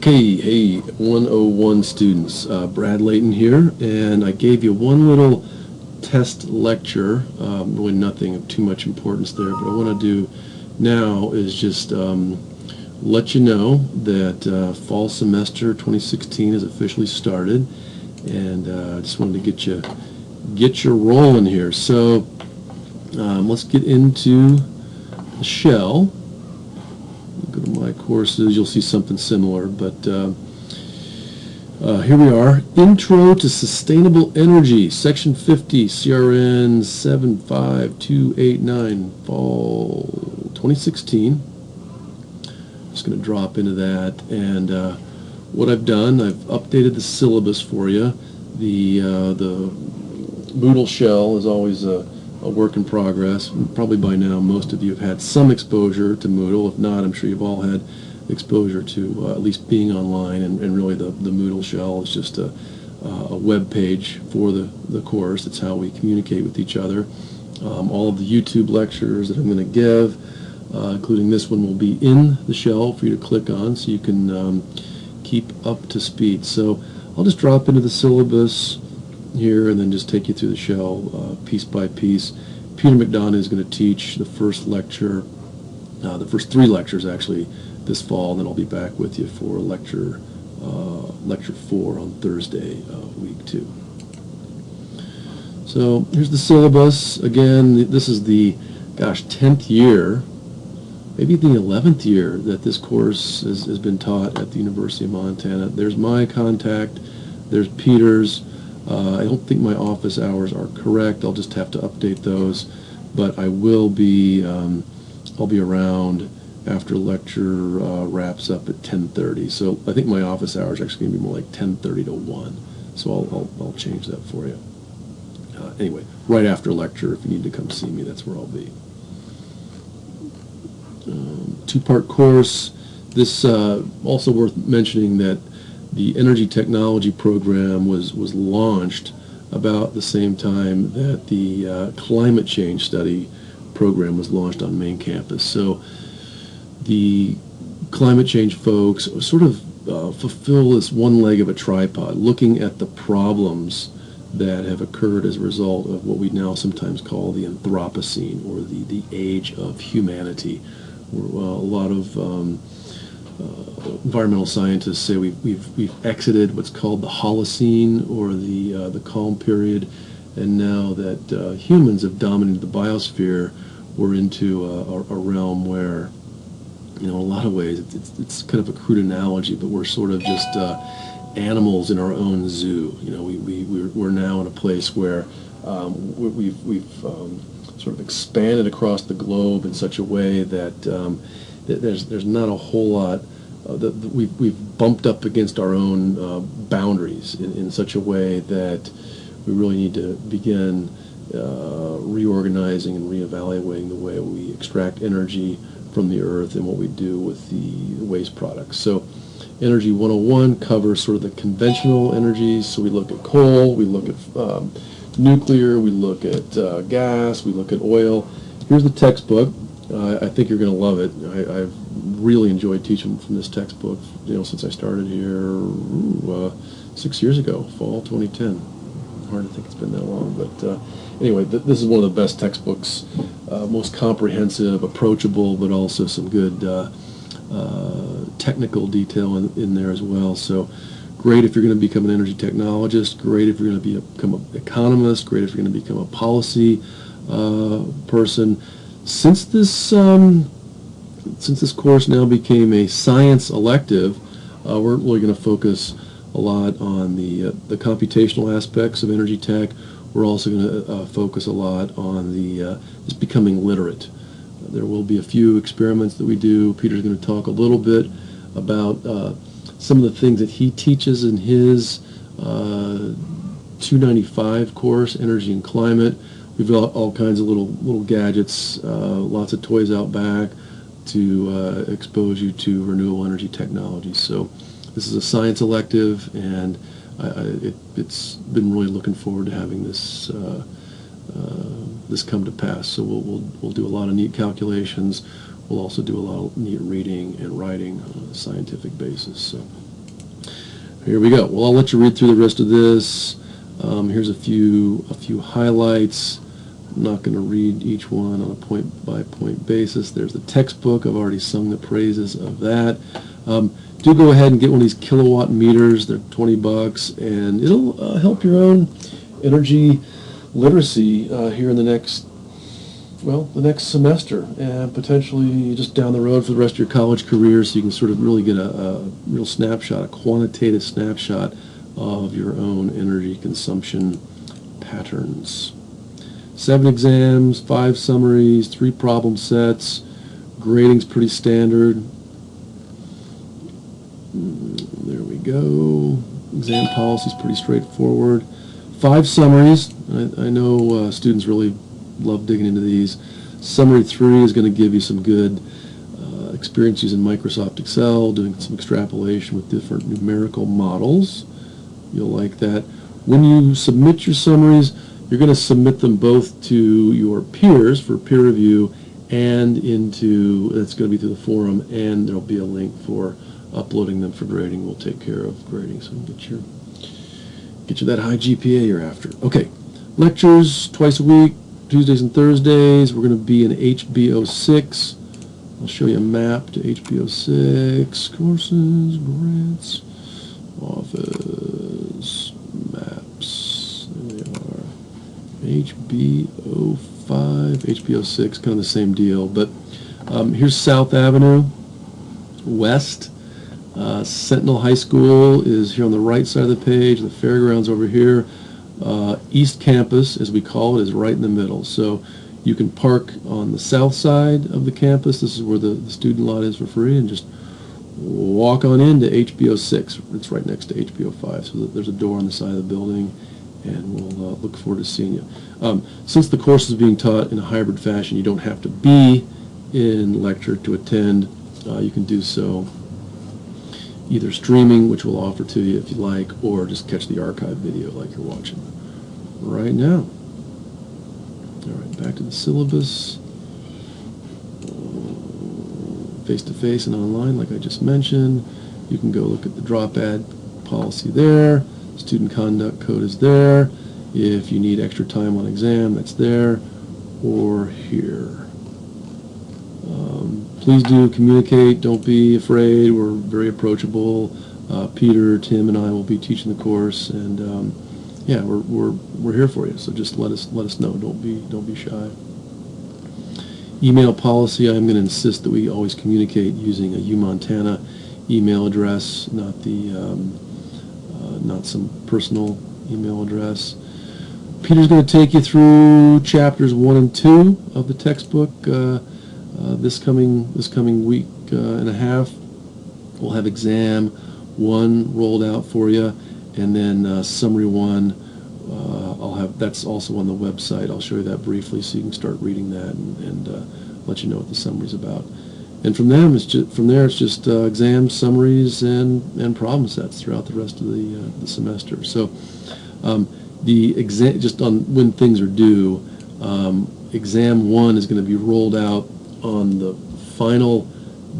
Okay, hey, 101 students, Brad Layton here, and I gave you one little test lecture, really nothing of too much importance there, but what I want to do now is just let you know that fall semester 2016 has officially started, and I just wanted to get you rolling here. So let's get into the shell. Go to my courses, you'll see something similar, but here we are. Intro to Sustainable Energy, Section 50, CRN 75289, Fall 2016. Just going to drop into that, and what I've done, I've updated the syllabus for you. The Moodle shell is always a work in progress. Probably by now most of you have had some exposure to Moodle. If not, I'm sure you've all had exposure to at least being online, and really the Moodle shell is just a web page for the course. It's how we communicate with each other. All of the YouTube lectures that I'm going to give, including this one, will be in the shell for you to click on so you can keep up to speed. So I'll just drop into the syllabus here and then just take you through the shell piece by piece. Peter McDonough is going to teach the first lecture, the first three lectures actually this fall, and then I'll be back with you for lecture 4 on Thursday, week 2. So here's the syllabus. Again, this is the 10th year, maybe the 11th year that this course has been taught at the University of Montana. There's my contact, there's Peter's. I don't think my office hours are correct. I'll just have to update those, but I will be I'll be around after lecture wraps up at 10:30. So I think my office hours are actually going to be more like 10:30 to 1. So I'll change that for you. Anyway, right after lecture, if you need to come see me, that's where I'll be. Two-part course. This also worth mentioning that the energy technology program was launched about the same time that the climate change study program was launched on main campus. So the climate change folks sort of fulfill this one leg of a tripod, looking at the problems that have occurred as a result of what we now sometimes call the Anthropocene, or the age of humanity. A lot of environmental scientists say we've exited what's called the Holocene, or the calm period, and now that humans have dominated the biosphere, we're into a realm where, in a lot of ways, it's kind of a crude analogy, but we're sort of just animals in our own zoo. We're now in a place where we've sort of expanded across the globe in such a way that there's not a whole lot. We've bumped up against our own boundaries in such a way that we really need to begin reorganizing and reevaluating the way we extract energy from the earth and what we do with the waste products. So Energy 101 covers sort of the conventional energies. So we look at coal, we look at nuclear, we look at gas, we look at oil. Here's the textbook. I think you're going to love it. I've really enjoyed teaching from this textbook, since I started here 6 years ago, fall 2010. Hard to think it's been that long, but anyway, this is one of the best textbooks, most comprehensive, approachable, but also some good technical detail in there as well. So great if you're going to become an energy technologist, great if you're going to become an economist, great if you're going to become a policy person. Since this course now became a science elective, we're really going to focus a lot on the computational aspects of energy tech. We're also going to focus a lot on the just becoming literate. There will be a few experiments that we do. Peter's going to talk a little bit about some of the things that he teaches in his 295 course, Energy and Climate. We've got all kinds of little gadgets, lots of toys out back to expose you to renewable energy technologies. So this is a science elective, and it's been really looking forward to having this come to pass. So we'll do a lot of neat calculations. We'll also do a lot of neat reading and writing on a scientific basis. So Here we go. Well, I'll let you read through the rest of this. Here's a few highlights. I'm not going to read each one on a point-by-point basis. There's the textbook. I've already sung the praises of that. Do go ahead and get one of these kilowatt meters. They're $20, and it'll help your own energy literacy here in the next semester, and potentially just down the road for the rest of your college career, so you can sort of really get a real snapshot, a quantitative snapshot of your own energy consumption patterns. 7 exams, 5 summaries, 3 problem sets. Grading's pretty standard. There we go. Exam policy's pretty straightforward. 5 summaries. I know students really love digging into these. Summary 3 is going to give you some good experience using Microsoft Excel, doing some extrapolation with different numerical models. You'll like that. When you submit your summaries, you're going to submit them both to your peers for peer review and that's going to be through the forum, and there'll be a link for uploading them for grading. We'll take care of grading, so get you that high GPA you're after. Okay, lectures twice a week, Tuesdays and Thursdays. We're going to be in HBO 6. I'll show you a map to HBO 6. Courses, grants, office, maps. There they are. HBO 5, HBO 6, kind of the same deal. But here's South Avenue, west. Sentinel High School is here on the right side of the page. The fairgrounds over here. East Campus, as we call it, is right in the middle. So you can park on the south side of the campus. This is where the student lot is for free, and just walk on into HBO 6. It's right next to HBO 5. So there's a door on the side of the building, and we'll look forward to seeing you. Since the course is being taught in a hybrid fashion, you don't have to be in lecture to attend. You can do so either streaming, which we'll offer to you if you like, or just catch the archive video like you're watching right now. All right, back to the syllabus. Face-to-face and online, like I just mentioned. You can go look at the drop ad policy there. Student conduct code is there. If you need extra time on exam, that's there or here. Please do communicate. Don't be afraid. We're very approachable. Peter, Tim, and I will be teaching the course, and yeah, we're here for you. So just let us know. Don't be shy. Email policy. I'm going to insist that we always communicate using a UMontana email address, not some personal email address. Peter's going to take you through chapters 1 and 2 of the textbook. This coming week and a half, we'll have exam 1 rolled out for you, and then summary 1. That's also on the website. I'll show you that briefly so you can start reading that and let you know what the summary's about. And from there, it's just exams, summaries, and problem sets throughout the rest of the semester. So the exam, just on when things are due, exam 1 is going to be rolled out on the final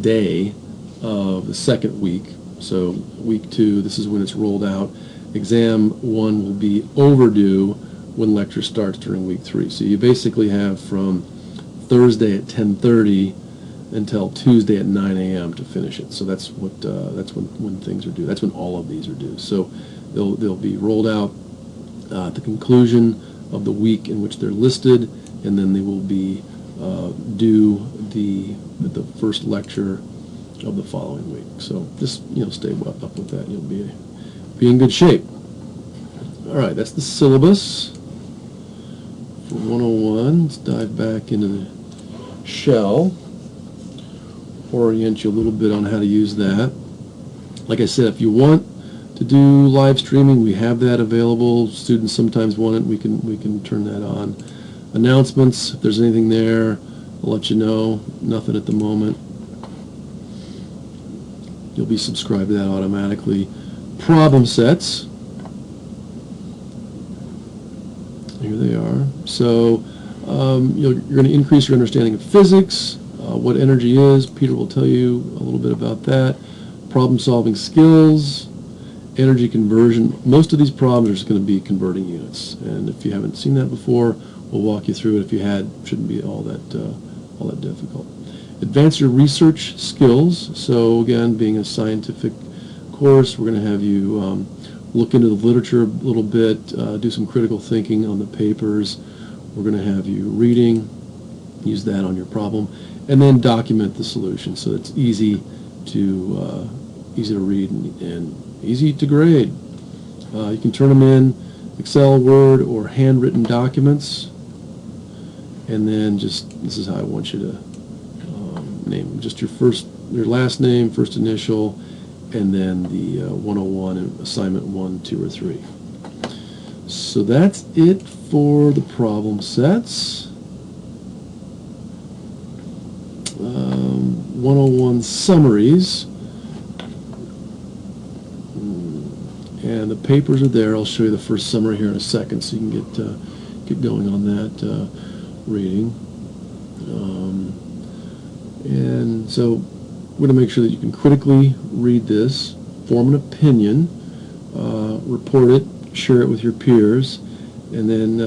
day of the second week. So week 2, this is when it's rolled out. Exam 1 will be overdue when lecture starts during week 3. So you basically have from Thursday at 10:30 until Tuesday at 9 a.m. to finish it. So that's when things are due. That's when all of these are due. So they'll be rolled out at the conclusion of the week in which they're listed, and then they will be due the first lecture of the following week. So just stay up with that. You'll be in good shape. All right, that's the syllabus for 101. Let's dive back into the shell. Orient you a little bit on how to use that. Like I said, if you want to do live streaming, we have that available. Students sometimes want it. We can turn that on. Announcements, if there's anything there, I'll let you know. Nothing at the moment. You'll be subscribed to that automatically. Problem sets. Here they are. So you're going to increase your understanding of physics, what energy is. Peter will tell you a little bit about that. Problem-solving skills, energy conversion. Most of these problems are just going to be converting units, and if you haven't seen that before, we'll walk you through it. If you had, it shouldn't be all that difficult. Advance your research skills. So again, being a scientific course, we're going to have you look into the literature a little bit, do some critical thinking on the papers. We're going to have you reading, use that on your problem, and then document the solution so it's easy to read and easy to grade. You can turn them in Excel, Word, or handwritten documents, and then this is how I want you to name just your last name, first initial, and then the 101 and assignment 1, 2, or 3. So that's it for the problem sets. 101 summaries. And the papers are there. I'll show you the first summary here in a second so you can get going on that reading. And so we're going to make sure that you can critically read this, form an opinion, report it, share it with your peers, and then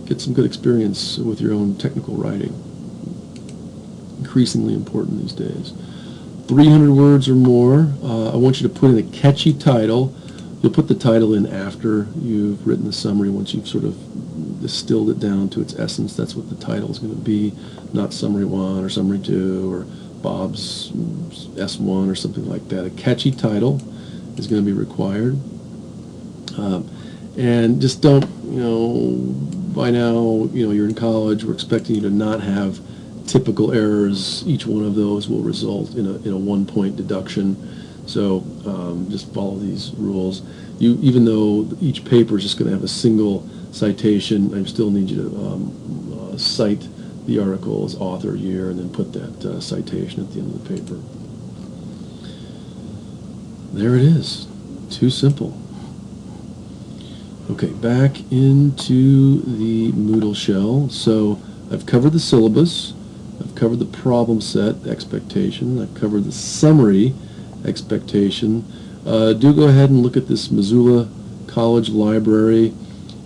get some good experience with your own technical writing. Increasingly important these days. 300 words or more. I want you to put in a catchy title. You'll put the title in after you've written the summary, once you've sort of distilled it down to its essence. That's what the title is going to be, not Summary 1 or Summary 2 or Bob's S1 or something like that. A catchy title is going to be required. And just don't, by now, you're in college, we're expecting you to not have typical errors. Each one of those will result in a 1-point deduction. So just follow these rules. Even though each paper is just going to have a single citation, I still need you to cite the article's author, year, and then put that citation at the end of the paper. There it is. Too simple. Okay, back into the Moodle shell. So I've covered the syllabus. I've covered the problem set, expectation. I've covered the summary, expectation. Do go ahead and look at this Missoula College Library.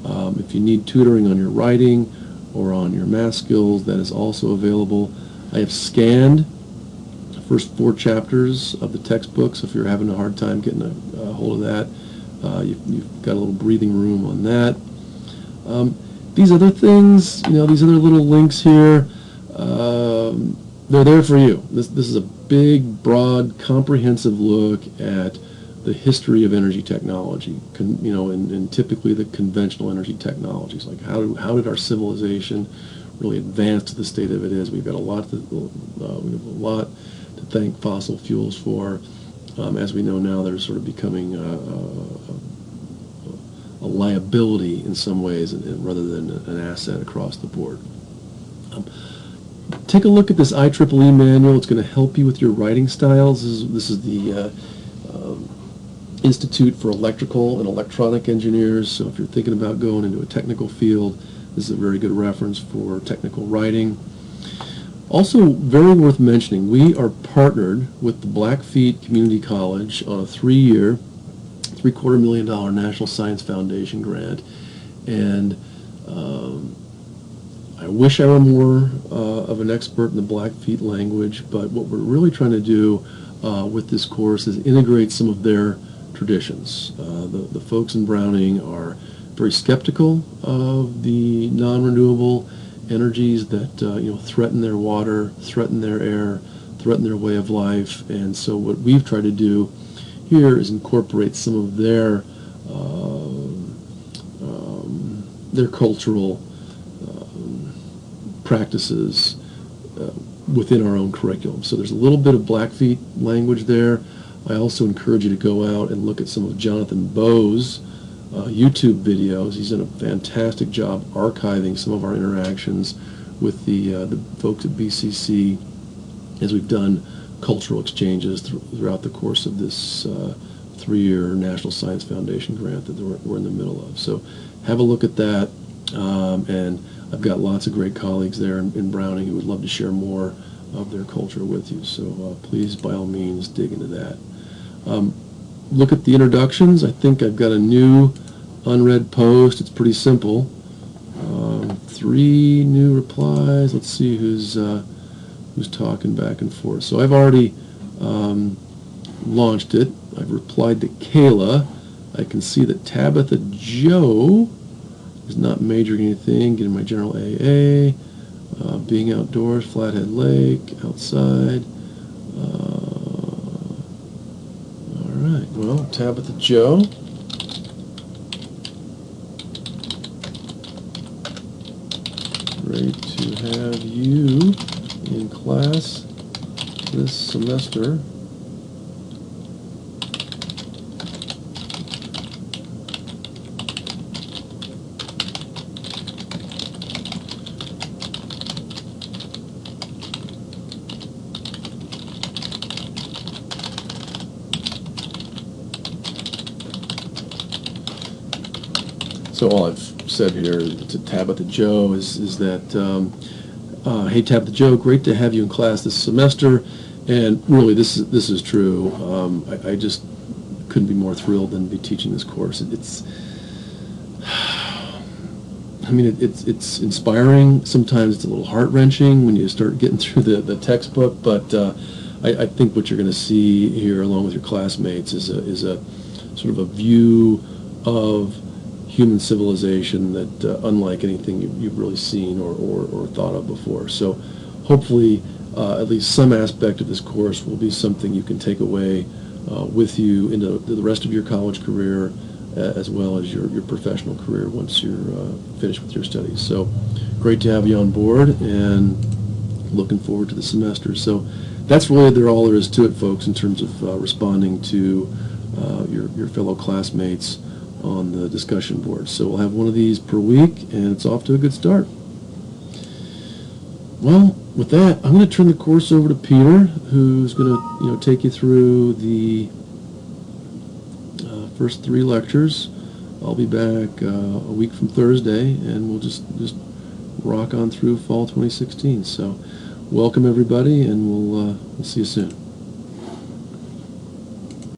If you need tutoring on your writing or on your math skills, that is also available. I have scanned the first 4 chapters of the textbook, so if you're having a hard time getting a hold of that, you've got a little breathing room on that. These other things, these other little links here, they're there for you. This is a big, broad, comprehensive look at the history of energy technology, and typically the conventional energy technologies. Like how did our civilization really advance to the state of it is? We've got a lot to thank fossil fuels for. As we know now, they're sort of becoming a liability in some ways, rather than an asset across the board. Take a look at this IEEE manual. It's going to help you with your writing styles. This is the Institute for Electrical and Electronic Engineers. So if you're thinking about going into a technical field, this is a very good reference for technical writing. Also, very worth mentioning, we are partnered with the Blackfeet Community College on a 3-year, $750,000 National Science Foundation grant. And I wish I were more of an expert in the Blackfeet language, but what we're really trying to do with this course is integrate some of their traditions. The folks in Browning are very skeptical of the non-renewable energies that threaten their water, threaten their air, threaten their way of life, and so what we've tried to do here is incorporate some of their cultural practices within our own curriculum. So there's a little bit of Blackfeet language there. I also encourage you to go out and look at some of Jonathan Bowe's YouTube videos. He's done a fantastic job archiving some of our interactions with the folks at BCC as we've done cultural exchanges throughout the course of this 3-year National Science Foundation grant that we're in the middle of. So have a look at that, and I've got lots of great colleagues there in Browning who would love to share more of their culture with you. So please, by all means, dig into that. look at the introductions. I think I've got a new unread post. It's pretty simple. 3 new replies. Let's see who's talking back and forth. So I've already launched it. I've replied to Kayla. I can see that Tabitha Joe is not majoring anything, getting my general AA, being outdoors, Flathead Lake, outside. All right, well, Tabitha Joe. Great to have you in class this semester. So all I've said here to Tabitha Joe is that, hey Tabitha Joe, great to have you in class this semester, and really this is true. I just couldn't be more thrilled than be teaching this course. It's inspiring. Sometimes it's a little heart-wrenching when you start getting through the textbook, but I think what you're going to see here, along with your classmates, is a sort of a view of human civilization that unlike anything you've really seen or thought of before. So hopefully at least some aspect of this course will be something you can take away with you into the rest of your college career, as well as your professional career once you're finished with your studies. So great to have you on board, and looking forward to the semester. So that's really all there is to it, folks, in terms of responding to your fellow classmates on the discussion board. So we'll have one of these per week, and it's off to a good start. Well, with that, I'm going to turn the course over to Peter, who's going to take you through the first 3 lectures. I'll be back a week from Thursday, and we'll just rock on through fall 2016. So welcome everybody, and we'll see you soon.